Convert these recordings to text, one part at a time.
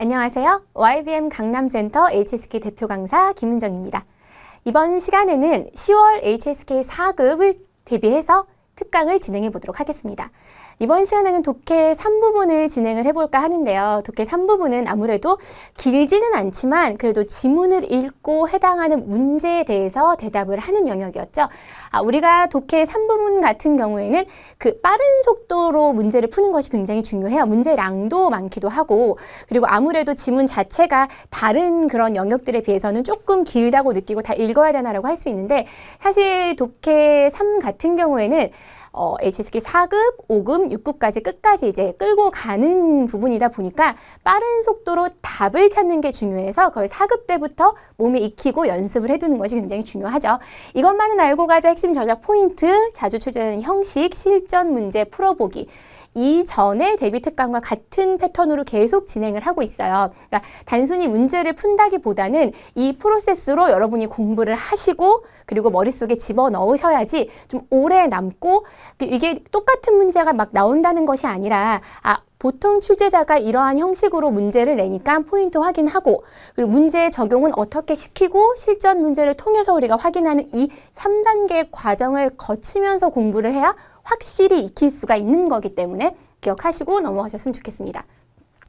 안녕하세요. YBM 강남센터 HSK 대표 강사 김은정입니다. 이번 시간에는 10월 HSK 4급을 대비해서 특강을 진행해 보도록 하겠습니다. 이번 시간에는 독해 3부분을 진행을 해볼까 하는데요. 독해 3부분은 아무래도 길지는 않지만 그래도 지문을 읽고 해당하는 문제에 대해서 대답을 하는 영역이었죠. 우리가 독해 3부분 같은 경우에는 그 빠른 속도로 문제를 푸는 것이 굉장히 중요해요. 문제량도 많기도 하고, 그리고 아무래도 지문 자체가 다른 그런 영역들에 비해서는 조금 길다고 느끼고 다 읽어야 되나라고 할 수 있는데, 사실 독해 3 같은 경우에는 HSK 4급, 5급, 6급까지 끝까지 이제 끌고 가는 부분이다 보니까 빠른 속도로 답을 찾는 게 중요해서 그걸 4급 때부터 몸에 익히고 연습을 해두는 것이 굉장히 중요하죠. 이것만은 알고 가자 핵심 전략 포인트, 자주 출제되는 형식, 실전 문제 풀어보기. 이전에 대비 특강과 같은 패턴으로 계속 진행을 하고 있어요. 그러니까 단순히 문제를 푼다기보다는 이 프로세스로 여러분이 공부를 하시고 그리고 머릿속에 집어넣으셔야지 좀 오래 남고, 이게 똑같은 문제가 막 나온다는 것이 아니라 보통 출제자가 이러한 형식으로 문제를 내니까 포인트 확인하고, 그리고 문제의 적용은 어떻게 시키고 실전 문제를 통해서 우리가 확인하는 이 3단계 과정을 거치면서 공부를 해야 확실히 익힐 수가 있는 거기 때문에 기억하시고 넘어가셨으면 좋겠습니다.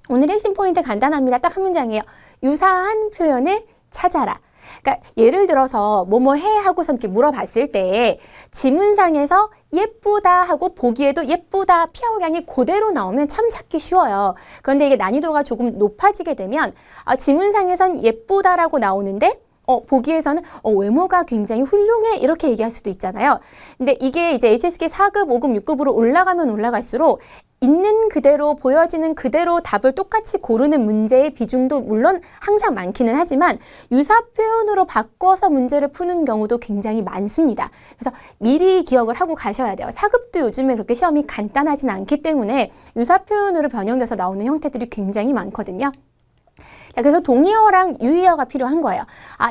오늘의 핵심 포인트 간단합니다. 딱 한 문장이에요. 유사한 표현을 찾아라. 그러니까 예를 들어서 뭐뭐 해 하고서 이렇게 물어봤을 때 지문상에서 예쁘다 하고 보기에도 예쁘다 피하고양이 그대로 나오면 참 찾기 쉬워요. 그런데 이게 난이도가 조금 높아지게 되면 지문상에선 예쁘다라고 나오는데 보기에서는 외모가 굉장히 훌륭해 이렇게 얘기할 수도 있잖아요. 근데 이게 이제 HSK 4급, 5급, 6급으로 올라가면 올라갈수록 있는 그대로 보여지는 그대로 답을 똑같이 고르는 문제의 비중도 물론 항상 많기는 하지만 유사 표현으로 바꿔서 문제를 푸는 경우도 굉장히 많습니다. 그래서 미리 기억을 하고 가셔야 돼요. 4급도 요즘에 그렇게 시험이 간단하진 않기 때문에 유사 표현으로 변형돼서 나오는 형태들이 굉장히 많거든요. 자, 그래서 동의어랑 유의어가 필요한 거예요.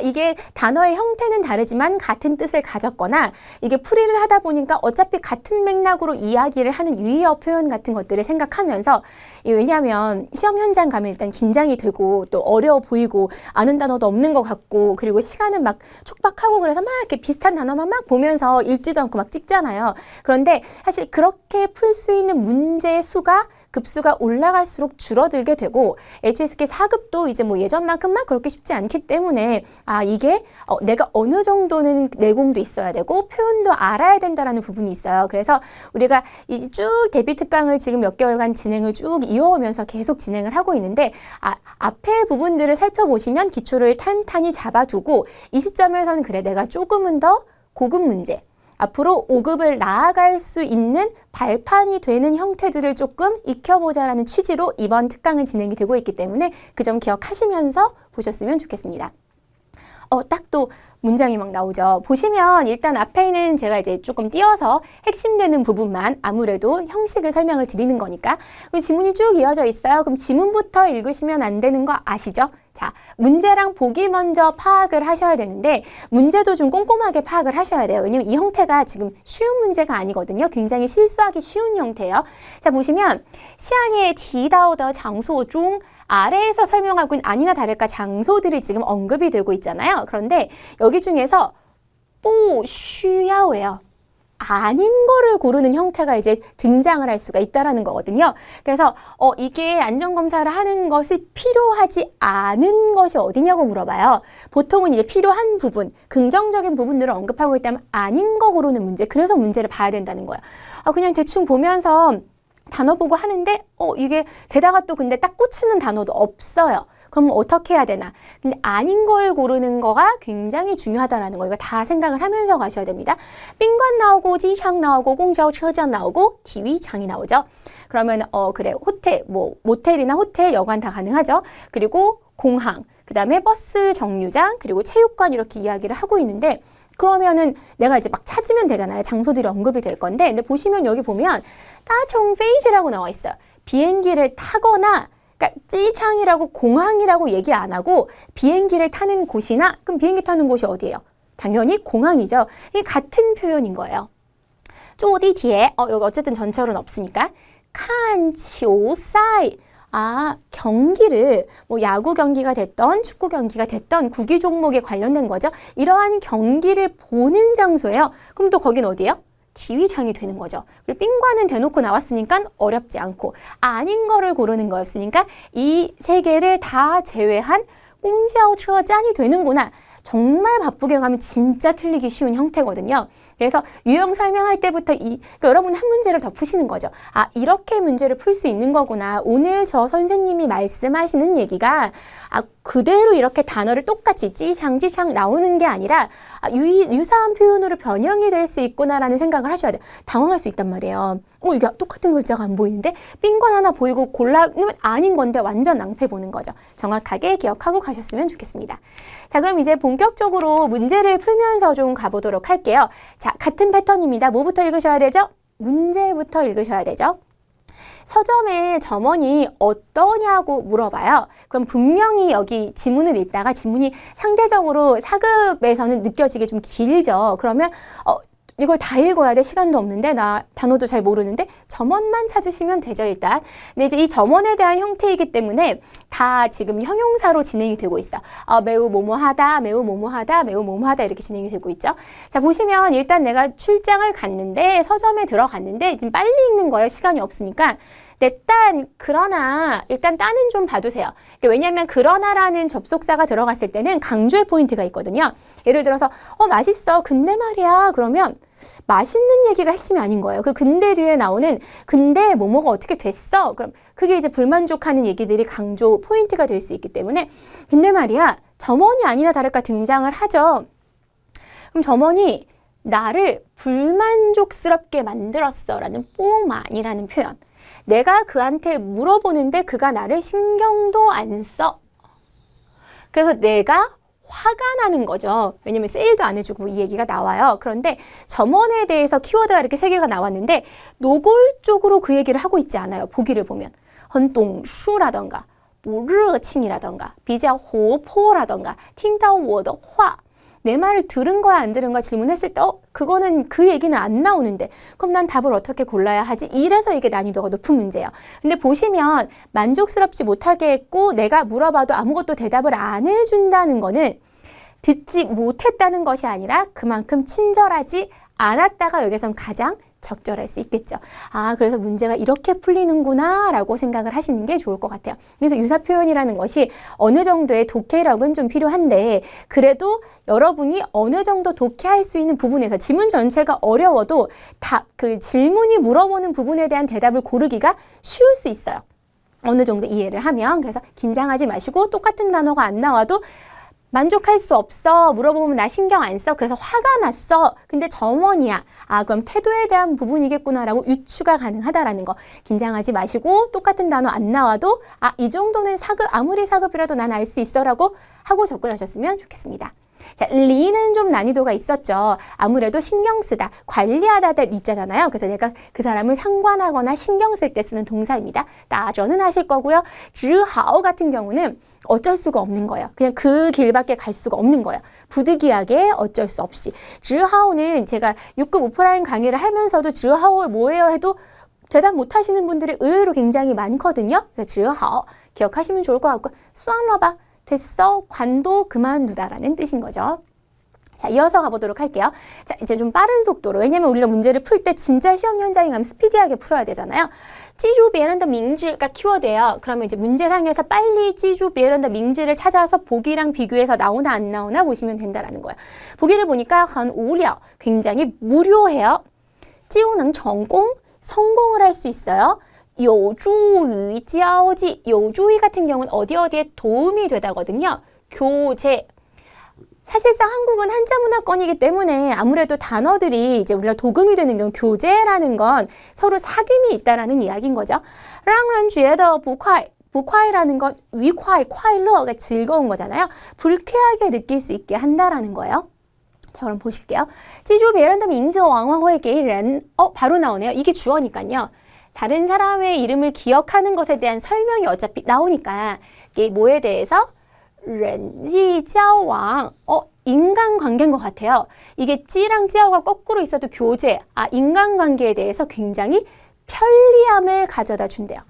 이게 단어의 형태는 다르지만 같은 뜻을 가졌거나 이게 풀이를 하다 보니까 어차피 같은 맥락으로 이야기를 하는 유의어 표현 같은 것들을 생각하면서, 왜냐하면 시험 현장 가면 일단 긴장이 되고 또 어려워 보이고 아는 단어도 없는 것 같고, 그리고 시간은 막 촉박하고 그래서 막 이렇게 비슷한 단어만 막 보면서 읽지도 않고 막 찍잖아요. 그런데 사실 그렇게 풀 수 있는 문제의 수가 급수가 올라갈수록 줄어들게 되고, HSK 4급도 이제 뭐 예전만큼 막 그렇게 쉽지 않기 때문에 이게 내가 어느 정도는 내공도 있어야 되고 표현도 알아야 된다라는 부분이 있어요. 그래서 우리가 이 쭉 대비 특강을 지금 몇 개월간 진행을 쭉 이어오면서 계속 진행을 하고 있는데, 앞에 부분들을 살펴보시면 기초를 탄탄히 잡아두고 이 시점에서는 그래 내가 조금은 더 고급 문제, 앞으로 5급을 나아갈 수 있는 발판이 되는 형태들을 조금 익혀보자라는 취지로 이번 특강은 진행이 되고 있기 때문에 그 점 기억하시면서 보셨으면 좋겠습니다. 딱 또 문장이 막 나오죠. 보시면 일단 앞에는 제가 이제 조금 띄어서 핵심되는 부분만 아무래도 형식을 설명을 드리는 거니까. 그리고 지문이 쭉 이어져 있어요. 그럼 지문부터 읽으시면 안 되는 거 아시죠? 자, 문제랑 보기 먼저 파악을 하셔야 되는데 문제도 좀 꼼꼼하게 파악을 하셔야 돼요. 왜냐면 이 형태가 지금 쉬운 문제가 아니거든요. 굉장히 실수하기 쉬운 형태예요. 자, 보시면 시안의 디다오더 장소 중 아래에서 설명하고 있는 아니나 다를까 장소들이 지금 언급이 되고 있잖아요. 그런데 여기 중에서 쉬야오예요. 아닌 거를 고르는 형태가 이제 등장을 할 수가 있다라는 거거든요. 그래서 이게 안전검사를 하는 것이 필요하지 않은 것이 어디냐고 물어봐요. 보통은 이제 필요한 부분, 긍정적인 부분들을 언급하고 있다면 아닌 거 고르는 문제, 그래서 문제를 봐야 된다는 거예요. 그냥 대충 보면서 단어 보고 하는데 이게 게다가 또 근데 딱 꽂히는 단어도 없어요. 그럼 어떻게 해야 되나? 근데 아닌 걸 고르는 거가 굉장히 중요하다라는 거, 이거 다 생각을 하면서 가셔야 됩니다. 빈관 나오고 지창 나오고 공자오车장 나오고 티위장이 나오죠. 그러면 그래 호텔, 뭐 모텔이나 호텔, 여관 다 가능하죠. 그리고 공항, 그 다음에 버스 정류장, 그리고 체육관 이렇게 이야기를 하고 있는데, 그러면은 내가 이제 막 찾으면 되잖아요. 장소들이 언급이 될 건데, 근데 보시면 여기 보면 따총페이지라고 나와 있어요. 비행기를 타거나, 그러니까 찌창이라고 공항이라고 얘기 안 하고 비행기를 타는 곳이나, 그럼 비행기 타는 곳이 어디예요? 당연히 공항이죠. 이게 같은 표현인 거예요. 쪼디 뒤에 여기 어쨌든 전철은 없으니까 칸球赛 경기를 뭐 야구 경기가 됐던 축구 경기가 됐던 구기 종목에 관련된 거죠. 이러한 경기를 보는 장소예요. 그럼 또 거긴 어디예요? TV장이 되는 거죠. 그리고 宾관은 대놓고 나왔으니까 어렵지 않고 아닌 거를 고르는 거였으니까 이 세 개를 다 제외한 꽁지아오처 짠이 되는구나. 정말 바쁘게 가면 진짜 틀리기 쉬운 형태거든요. 그래서 유형 설명할 때부터 그러니까 여러분 한 문제를 더 푸시는 거죠. 이렇게 문제를 풀 수 있는 거구나. 오늘 저 선생님이 말씀하시는 얘기가 그대로 이렇게 단어를 똑같이 찌창 나오는 게 아니라 유사한 표현으로 변형이 될 수 있구나라는 생각을 하셔야 돼요. 당황할 수 있단 말이에요. 이게 똑같은 글자가 안 보이는데 宾관 하나 보이고 골라면 아닌 건데 완전 낭패 보는 거죠. 정확하게 기억하고 가셨으면 좋겠습니다. 자, 그럼 이제 본격적으로 문제를 풀면서 좀 가보도록 할게요. 자, 같은 패턴입니다. 뭐부터 읽으셔야 되죠? 문제부터 읽으셔야 되죠. 서점에 점원이 어떠냐고 물어봐요. 그럼 분명히 여기 지문을 읽다가 지문이 상대적으로 4급에서는 느껴지게 좀 길죠. 그러면 이걸 다 읽어야 돼. 시간도 없는데 나 단어도 잘 모르는데 점원만 찾으시면 되죠, 일단. 근데 이제 이 점원에 대한 형태이기 때문에 다 지금 형용사로 진행이 되고 있어. 매우 뭐뭐하다, 매우 뭐뭐하다, 매우 뭐뭐하다 이렇게 진행이 되고 있죠. 자, 보시면 일단 내가 출장을 갔는데 서점에 들어갔는데 지금 빨리 읽는 거예요. 시간이 없으니까. 일단 그러나 일단 따는 좀 봐두세요. 왜냐하면 그러나라는 접속사가 들어갔을 때는 강조의 포인트가 있거든요. 예를 들어서 맛있어. 근데 말이야. 그러면 맛있는 얘기가 핵심이 아닌 거예요. 그 근데 뒤에 나오는 근데 뭐뭐가 어떻게 됐어? 그럼 그게 이제 불만족하는 얘기들이 강조 포인트가 될 수 있기 때문에 근데 말이야. 점원이 아니나 다를까 등장을 하죠. 그럼 점원이 나를 불만족스럽게 만들었어 라는 뽀만이라는 표현. 내가 그한테 물어보는데 그가 나를 신경도 안 써. 그래서 내가 화가 나는 거죠. 왜냐면 세일도 안 해주고 이 얘기가 나와요. 그런데 점원에 대해서 키워드가 이렇게 3개가 나왔는데 노골적으로 그 얘기를 하고 있지 않아요. 보기를 보면. 很懂书라던가 不热情이라던가 比较活泼라던가 听到我的话 내 말을 들은 거야 안 들은 거야 질문했을 때 그거는 그 얘기는 안 나오는데 그럼 난 답을 어떻게 골라야 하지? 이래서 이게 난이도가 높은 문제예요. 근데 보시면 만족스럽지 못하게 했고 내가 물어봐도 아무것도 대답을 안 해준다는 거는 듣지 못했다는 것이 아니라 그만큼 친절하지 않았다가 여기선 가장 적절할 수 있겠죠. 그래서 문제가 이렇게 풀리는구나 라고 생각을 하시는 게 좋을 것 같아요. 그래서 유사 표현이라는 것이 어느 정도의 독해력은 좀 필요한데 그래도 여러분이 어느 정도 독해할 수 있는 부분에서 지문 전체가 어려워도 그 질문이 물어보는 부분에 대한 대답을 고르기가 쉬울 수 있어요. 어느 정도 이해를 하면. 그래서 긴장하지 마시고 똑같은 단어가 안 나와도 만족할 수 없어. 물어보면 나 신경 안 써. 그래서 화가 났어. 근데 점원이야. 그럼 태도에 대한 부분이겠구나라고 유추가 가능하다라는 거. 긴장하지 마시고 똑같은 단어 안 나와도 이 정도는 4급, 아무리 4급이라도 난 알 수 있어라고 하고 접근하셨으면 좋겠습니다. 자, 리는 좀 난이도가 있었죠. 아무래도 신경 쓰다, 관리하다 될 리자잖아요. 그래서 내가 그 사람을 상관하거나 신경 쓸 때 쓰는 동사입니다. 따져는 하실 거고요. 只好 같은 경우는 어쩔 수가 없는 거예요. 그냥 그 길밖에 갈 수가 없는 거예요. 부득이하게 어쩔 수 없이. 只好는 제가 6급 오프라인 강의를 하면서도 只好뭐예요 해도 대답 못 하시는 분들이 의외로 굉장히 많거든요. 그래서 只好 기억하시면 좋을 것 같고 算了吧 됐어, 관도 그만두다라는 뜻인 거죠. 자, 이어서 가보도록 할게요. 자, 이제 좀 빠른 속도로. 왜냐면 우리가 문제를 풀 때 진짜 시험 현장에 가면 스피디하게 풀어야 되잖아요. 记住别人的名字가 키워드예요. 그러면 이제 문제상에서 빨리 记住别人的名字를 찾아서 보기랑 비교해서 나오나 안 나오나 보시면 된다라는 거예요. 보기를 보니까 很无聊, 굉장히 무료해요. 技能成功, 성공을 할 수 있어요. 有助于交际, 有助于 같은 경우는 어디에 도움이 되다거든요. 교재. 사실상 한국은 한자 문화권이기 때문에 아무래도 단어들이 이제 우리가 도금이 되는 경우 교재라는 건 서로 사귐이 있다라는 이야기인 거죠. 让人觉得不快, 不快라는 건 愉快, 快乐가 즐거운 거잖아요. 불쾌하게 느낄 수 있게 한다라는 거예요. 자, 그럼 보실게요. 记住别人的名字往往会给人, 바로 나오네요. 이게 주어니까요. 다른 사람의 이름을 기억하는 것에 대한 설명이 어차피 나오니까 이게 뭐에 대해서? 人际交往. 인간관계인 것 같아요. 이게 찌랑 찌하고가 거꾸로 있어도 교재, 인간관계에 대해서 굉장히 편리함을 가져다 준대요.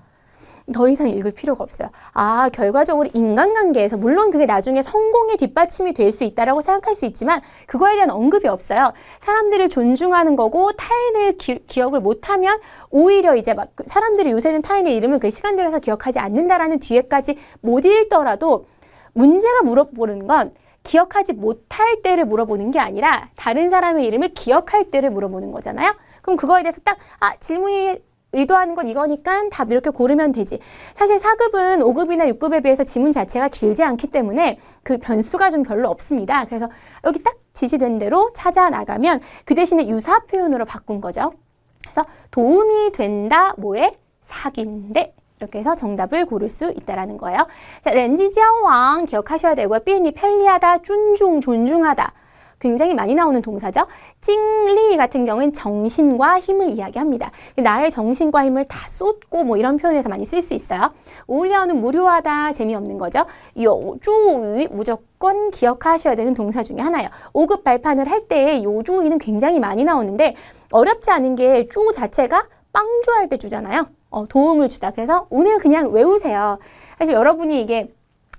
더 이상 읽을 필요가 없어요. 아, 결과적으로 인간관계에서 물론 그게 나중에 성공의 뒷받침이 될 수 있다라고 생각할 수 있지만 그거에 대한 언급이 없어요. 사람들을 존중하는 거고 타인을 기억을 못하면 오히려 이제 막 사람들이 요새는 타인의 이름을 그 시간 들여서 기억하지 않는다라는 뒤에까지 못 읽더라도 문제가 물어보는 건 기억하지 못할 때를 물어보는 게 아니라 다른 사람의 이름을 기억할 때를 물어보는 거잖아요. 그럼 그거에 대해서 딱 질문이 의도하는 건 이거니까 답 이렇게 고르면 되지. 사실 4급은 5급이나 6급에 비해서 지문 자체가 길지 않기 때문에 그 변수가 좀 별로 없습니다. 그래서 여기 딱 지시된 대로 찾아 나가면 그 대신에 유사 표현으로 바꾼 거죠. 그래서 도움이 된다 뭐에 사귄데 이렇게 해서 정답을 고를 수 있다라는 거예요. 자, 렌지지어왕 기억하셔야 되고요. 삐니 편리하다, 존중하다. 굉장히 많이 나오는 동사죠. 찡리 같은 경우는 정신과 힘을 이야기합니다. 나의 정신과 힘을 다 쏟고 뭐 이런 표현에서 많이 쓸 수 있어요. 오려는 무료하다, 재미없는 거죠. 요조위 무조건 기억하셔야 되는 동사 중에 하나예요. 5급 발판을 할 때 요조위는 굉장히 많이 나오는데 어렵지 않은 게 쪼 자체가 빵주할 때 주잖아요. 도움을 주다. 그래서 오늘 그냥 외우세요. 사실 여러분이 이게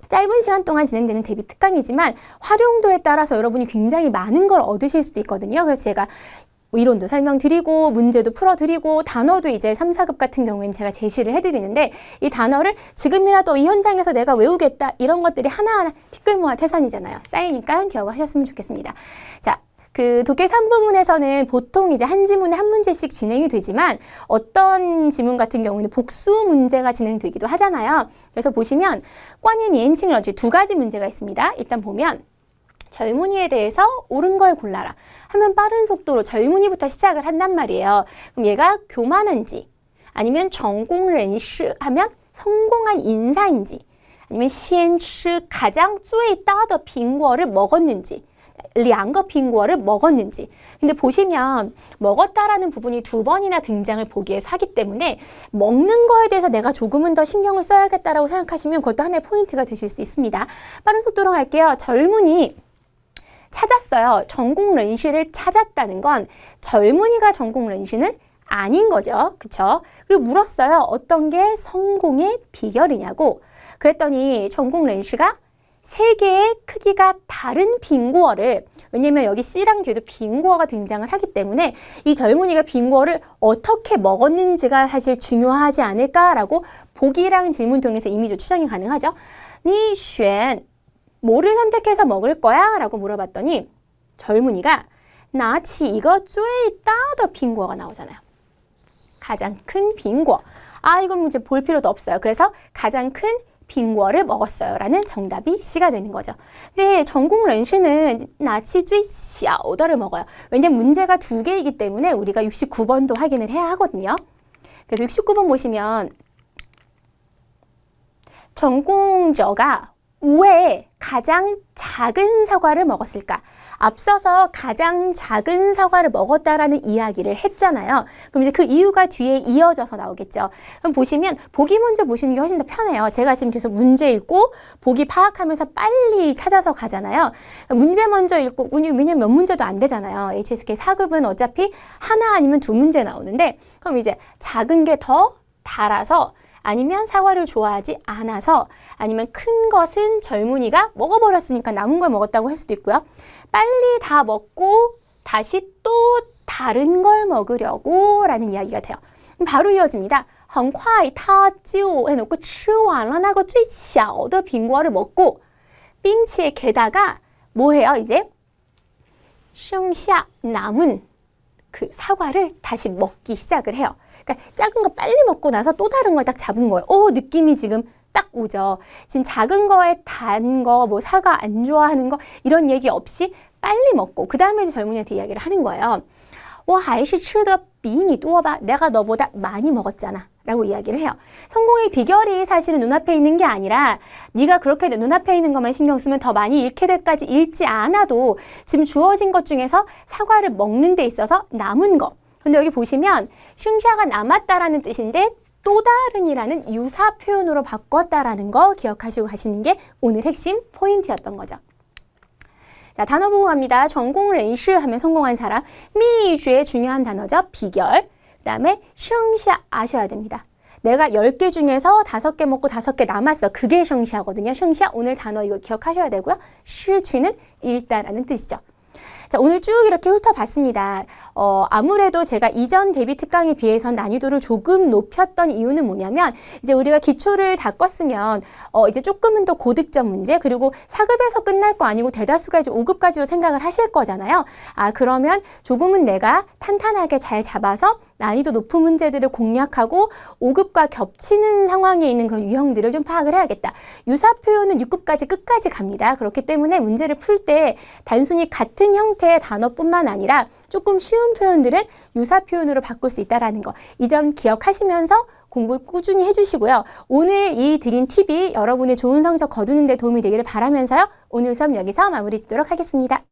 짧은 시간 동안 진행되는 대비 특강이지만 활용도에 따라서 여러분이 굉장히 많은 걸 얻으실 수도 있거든요. 그래서 제가 이론도 설명드리고 문제도 풀어드리고 단어도 이제 3, 4급 같은 경우에는 제가 제시를 해드리는데 이 단어를 지금이라도 이 현장에서 내가 외우겠다 이런 것들이 하나하나 티끌모아 태산이잖아요. 쌓이니까 기억을 하셨으면 좋겠습니다. 자. 그 독해 3부분에서는 보통 이제 한 지문에 한 문제씩 진행이 되지만 어떤 지문 같은 경우는 복수 문제가 진행되기도 하잖아요. 그래서 보시면 관인 이엔칭러지 두 가지 문제가 있습니다. 일단 보면 젊은이에 대해서 옳은 걸 골라라 하면 빠른 속도로 젊은이부터 시작을 한단 말이에요. 그럼 얘가 교만한지 아니면 전공人士 하면 성공한 인사인지 아니면 先吃 가장 最大的苹果를 먹었는지 2个苹果를 먹었는지. 근데 보시면 먹었다라는 부분이 2번이나 등장을 보기에 하기 때문에 먹는 거에 대해서 내가 조금은 더 신경을 써야겠다라고 생각하시면 그것도 하나의 포인트가 되실 수 있습니다. 빠른 속도로 갈게요. 젊은이 찾았어요. 전공런시를 찾았다는 건 젊은이가 전공런시는 아닌 거죠. 그쵸? 그리고 물었어요. 어떤 게 성공의 비결이냐고. 그랬더니 전공런시가 세 개의 크기가 다른 빙고어를 왜냐면 여기 C랑 D도 빙고어가 등장을 하기 때문에 이 젊은이가 빙고어를 어떻게 먹었는지가 사실 중요하지 않을까라고 보기랑 질문 통해서 이미 좀 추정이 가능하죠. 니选 뭐를 선택해서 먹을 거야? 라고 물어봤더니 젊은이가 나치 이거 最大的苹果가 나오잖아요. 가장 큰 빙고. 이건 이제 볼 필요도 없어요. 그래서 가장 큰 빙고를 먹었어요. 라는 정답이 C가 되는 거죠. 근데 전공런시는 나치 最小的를 먹어요. 왜냐면 문제가 2개이기 때문에 우리가 69번도 확인을 해야 하거든요. 그래서 69번 보시면 전공저가 왜 가장 작은 사과를 먹었을까? 앞서서 가장 작은 사과를 먹었다라는 이야기를 했잖아요. 그럼 이제 그 이유가 뒤에 이어져서 나오겠죠. 그럼 보시면 보기 먼저 보시는 게 훨씬 더 편해요. 제가 지금 계속 문제 읽고 보기 파악하면서 빨리 찾아서 가잖아요. 문제 먼저 읽고 왜냐면 몇 문제도 안 되잖아요. HSK 4급은 어차피 하나 아니면 2문제 나오는데 그럼 이제 작은 게 더 달아서 아니면 사과를 좋아하지 않아서 아니면 큰 것은 젊은이가 먹어버렸으니까 남은 걸 먹었다고 할 수도 있고요. 빨리 다 먹고 다시 또 다른 걸 먹으려고 라는 이야기가 돼요. 바로 이어집니다. 很快他就 해놓고 吃完了那个最小的苹果를 먹고并且 게다가 뭐 해요? 이제 剩下 남은 그 사과를 다시 먹기 시작을 해요. 그러니까 작은 거 빨리 먹고 나서 또 다른 걸 딱 잡은 거예요. 느낌이 지금 딱 오죠. 지금 작은 거에 단 거, 뭐 사과 안 좋아하는 거 이런 얘기 없이 빨리 먹고 그 다음에 이제 젊은이한테 이야기를 하는 거예요. 我还是吃得比你多吧. 내가 너보다 많이 먹었잖아. 라고 이야기를 해요. 성공의 비결이 사실은 눈앞에 있는 게 아니라 네가 그렇게 눈앞에 있는 것만 신경 쓰면 더 많이 잃게 될까지 잃지 않아도 지금 주어진 것 중에서 사과를 먹는 데 있어서 남은 거. 근데 여기 보시면 슝샤가 남았다라는 뜻인데 또 다른이라는 유사 표현으로 바꿨다라는 거 기억하시고 가시는 게 오늘 핵심 포인트였던 거죠. 자, 단어 보고 갑니다. 전공런시 하면 성공한 사람. 미쉐 중요한 단어죠. 비결. 그 다음에 剩下 아셔야 됩니다. 내가 10개 중에서 5개 먹고 5개 남았어. 그게 셩샤거든요. 셩샤 오늘 단어 이거 기억하셔야 되고요. 시취는 읽다라는 뜻이죠. 자, 오늘 쭉 이렇게 훑어봤습니다. 아무래도 제가 이전 대비 특강에 비해서 난이도를 조금 높였던 이유는 뭐냐면, 이제 우리가 기초를 다 껐으면, 이제 조금은 더 고득점 문제, 그리고 4급에서 끝날 거 아니고 대다수가 이제 5급까지로 생각을 하실 거잖아요. 그러면 조금은 내가 탄탄하게 잘 잡아서 난이도 높은 문제들을 공략하고 5급과 겹치는 상황에 있는 그런 유형들을 좀 파악을 해야겠다. 유사 표현은 6급까지 끝까지 갑니다. 그렇기 때문에 문제를 풀 때 단순히 같은 형태의 단어뿐만 아니라 조금 쉬운 표현들은 유사 표현으로 바꿀 수 있다는 거. 이 점 기억하시면서 공부 꾸준히 해주시고요. 오늘 이 드린 팁이 여러분의 좋은 성적 거두는 데 도움이 되기를 바라면서요. 오늘 수업 여기서 마무리 짓도록 하겠습니다.